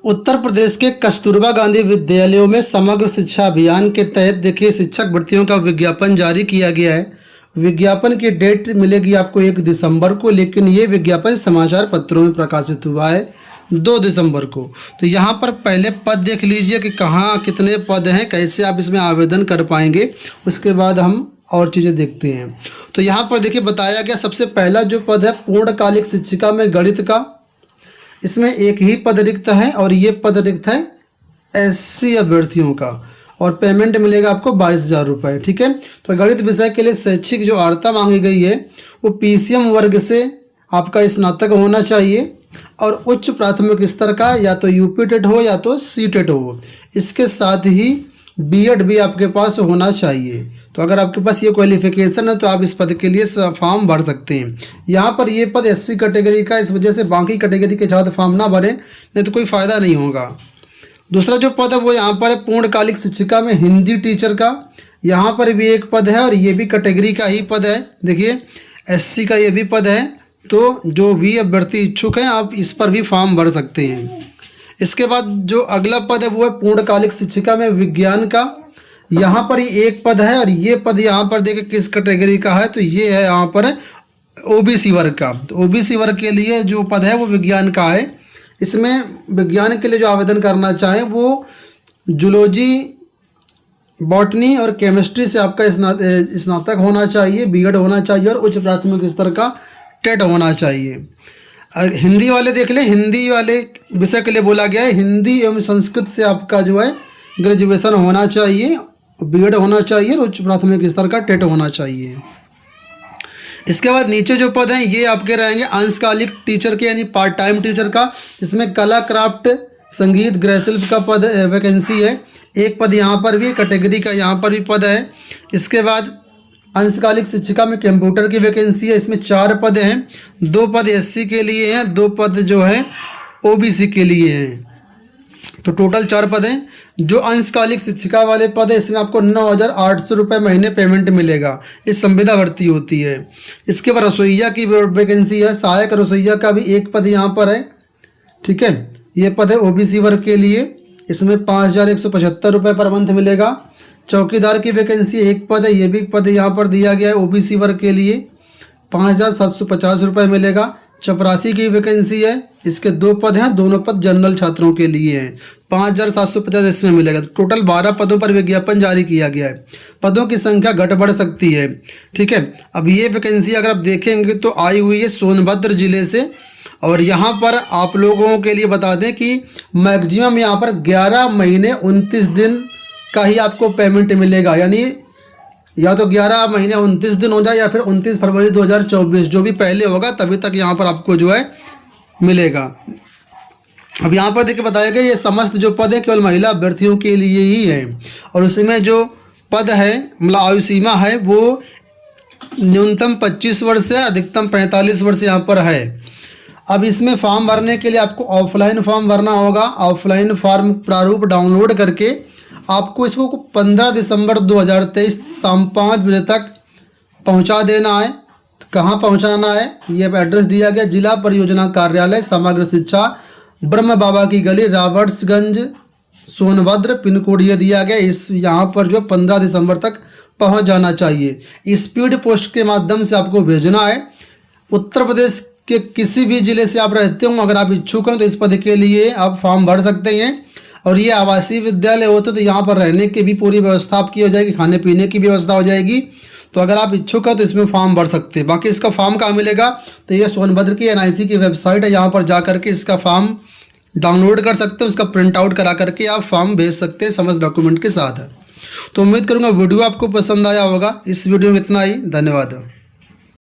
उत्तर प्रदेश के कस्तूरबा गांधी विद्यालयों में समग्र शिक्षा अभियान के तहत देखिए शिक्षक भर्तियों का विज्ञापन जारी किया गया है। विज्ञापन की डेट मिलेगी आपको 1 दिसंबर को, लेकिन ये विज्ञापन समाचार पत्रों में प्रकाशित हुआ है 2 दिसंबर को। तो यहाँ पर पहले पद देख लीजिए कि कहाँ कितने पद हैं, कैसे आप इसमें आवेदन कर पाएंगे, उसके बाद हम और चीज़ें देखते हैं। तो यहाँ पर देखिए बताया गया सबसे पहला जो पद है पूर्णकालिक शिक्षिका में गणित का, इसमें एक ही पद रिक्त है और ये पद रिक्त है SC अभ्यर्थियों का और पेमेंट मिलेगा आपको 22,000 रुपये। ठीक है, तो गणित विषय के लिए शैक्षिक जो अर्हता मांगी गई है वो PCM वर्ग से आपका स्नातक होना चाहिए और उच्च प्राथमिक स्तर का या तो UP टेट हो या तो C टेट हो। इसके साथ ही B.Ed भी आपके पास होना चाहिए। तो अगर आपके पास ये क्वालिफिकेशन है तो आप इस पद के लिए फॉर्म भर सकते हैं। यहाँ पर ये पद SC कैटेगरी का, इस वजह से बाकी कैटेगरी के छात्र फॉर्म ना भरें, नहीं तो कोई फ़ायदा नहीं होगा। दूसरा जो पद है वो यहाँ पर है पूर्णकालिक शिक्षिका में हिंदी टीचर का। यहाँ पर भी एक पद है और ये भी कैटेगरी का ही पद है। देखिए SC का ये भी पद है, तो जो भी अभ्यर्थी इच्छुक हैं आप इस पर भी फॉर्म भर सकते हैं। इसके बाद जो अगला पद है वो है पूर्णकालिक शिक्षिका में विज्ञान का। यहाँ पर ही एक पद है और ये पद यहाँ पर देखिए किस कैटेगरी का है, तो ये है यहाँ पर OBC वर्ग का। तो OBC वर्ग के लिए जो पद है वो विज्ञान का है। इसमें विज्ञान के लिए जो आवेदन करना चाहें वो जूलॉजी, बॉटनी और केमिस्ट्री से आपका स्नातक होना चाहिए, B.Ed होना चाहिए और उच्च प्राथमिक स्तर का टेट होना चाहिए। हिंदी वाले देख लें, हिंदी वाले विषय के लिए बोला गया है हिंदी एवं संस्कृत से आपका जो है ग्रेजुएशन होना चाहिए, B.Ed होना चाहिए और उच्च प्राथमिक स्तर का टेट होना चाहिए। इसके बाद नीचे जो पद हैं ये आपके रहेंगे अंशकालिक टीचर के यानी पार्ट टाइम टीचर का। इसमें कला, क्राफ्ट, संगीत, गृहशिल्प का पद वैकेंसी है। एक पद यहाँ पर भी कैटेगरी का यहाँ पर भी पद है। इसके बाद अंशकालिक शिक्षिका में कंप्यूटर की वैकेंसी है, इसमें 4 पद हैं। 2 पद SC के लिए हैं, 2 पद जो हैं OBC के लिए हैं, तो टोटल 4 पद हैं। जो अंशकालिक शिक्षिका वाले पद है इसमें आपको 9,800 रुपये महीने पेमेंट मिलेगा, ये संविदा भर्ती होती है। इसके बाद रसोइया की वैकेंसी है, सहायक रसोइया का भी एक पद यहाँ पर है। ठीक है, ये पद है OBC वर्ग के लिए, इसमें 5,175 रुपये पर मंथ मिलेगा। चौकीदार की वैकेंसी एक पद है, ये भी पद यहाँ पर दिया गया है OBC वर्ग के लिए, 5,750 रुपये मिलेगा। चपरासी की वैकेंसी है, इसके 2 पद हैं, दोनों पद जनरल छात्रों के लिए हैं, 5,750 इसमें मिलेगा। टोटल 12 पदों पर विज्ञापन जारी किया गया है। पदों की संख्या घट बढ़ सकती है। ठीक है, अब ये वैकेंसी अगर आप देखेंगे तो आई हुई है सोनभद्र ज़िले से, और यहाँ पर आप लोगों के लिए बता दें कि मैक्सिमम यहाँ पर 11 महीने 29 दिन का ही आपको पेमेंट मिलेगा, यानी या तो 11 महीने 29 दिन हो जाए या फिर 29 फरवरी 2024, जो भी पहले होगा तभी तक यहाँ पर आपको जो है मिलेगा। अब यहाँ पर देखिए बताया गया ये समस्त जो पद है केवल महिला अभ्यर्थियों के लिए ही है, और उसमें जो पद है मतलब आयु सीमा है वो न्यूनतम 25 वर्ष है, अधिकतम 45 वर्ष यहाँ पर है। अब इसमें फॉर्म भरने के लिए आपको ऑफलाइन फॉर्म भरना होगा। ऑफलाइन फॉर्म प्रारूप डाउनलोड करके आपको इसको 15 दिसंबर 2023 शाम 5 बजे तक पहुंचा देना है। कहाँ पहुंचाना है, ये एड्रेस दिया गया, जिला परियोजना कार्यालय समग्र शिक्षा, ब्रह्म बाबा की गली, रॉबर्ट्सगंज, सोनभद्र, पिन कोड ये दिया गया। इस यहाँ पर जो 15 दिसंबर तक पहुंच जाना चाहिए। स्पीड पोस्ट के माध्यम से आपको भेजना है। उत्तर प्रदेश के किसी भी ज़िले से आप रहते हो, अगर आप इच्छुक हैं तो इस पद के लिए आप फॉर्म भर सकते हैं। और ये आवासीय विद्यालय होते तो यहाँ पर रहने की भी पूरी व्यवस्था आपकी हो जाएगी, खाने पीने की भी व्यवस्था हो जाएगी। तो अगर आप इच्छुक हैं तो इसमें फॉर्म भर सकते हैं। बाकी इसका फॉर्म कहाँ मिलेगा, तो ये सोनभद्र की NIC की वेबसाइट है, यहाँ पर जा करके इसका फॉर्म डाउनलोड कर सकते हैं, उसका प्रिंट आउट करा करके आप फॉर्म भेज सकते हैं समस्त डॉक्यूमेंट के साथ। तो उम्मीद करूँगा वीडियो आपको पसंद आया होगा। इस वीडियो में इतना ही, धन्यवाद।